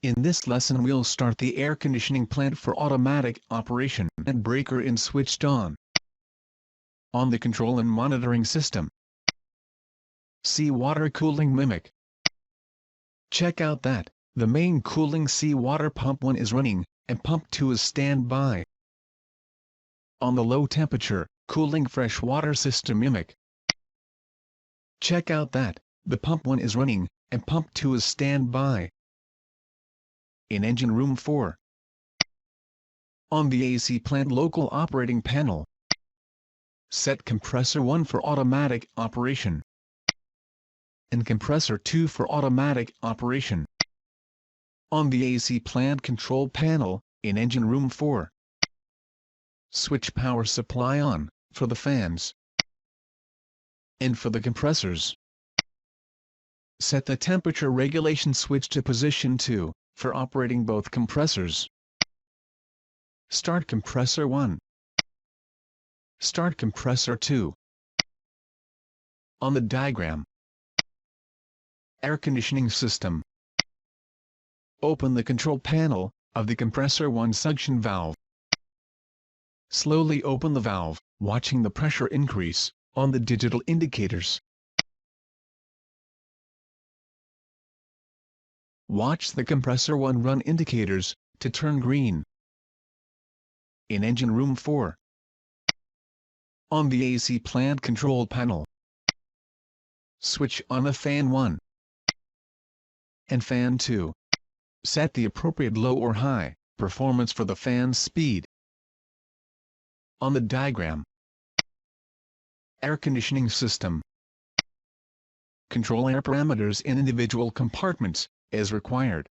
In this lesson we'll start the air conditioning plant for automatic operation and breaker in switched on. On the control and monitoring system, seawater cooling mimic. Check out that the main cooling seawater pump 1 is running, and pump 2 is standby. On the low temperature, cooling freshwater system mimic. Check out that the pump 1 is running, and pump 2 is standby. In engine room 4. On the AC plant local operating panel, set compressor 1 for automatic operation and compressor 2 for automatic operation. On the AC plant control panel, in engine room 4, switch power supply on for the fans and for the compressors. Set the temperature regulation switch to position 2 for operating both compressors. Start compressor 1. Start compressor 2. On the diagram, air conditioning system. Open the control panel of the compressor 1 suction valve. Slowly open the valve, watching the pressure increase on the digital indicators. Watch the compressor 1 run indicators to turn green. In engine room 4. On the AC plant control panel, switch on the fan 1 and fan 2. Set the appropriate low or high performance for the fan speed. On the diagram, air conditioning system. Control air parameters in individual compartments, as required.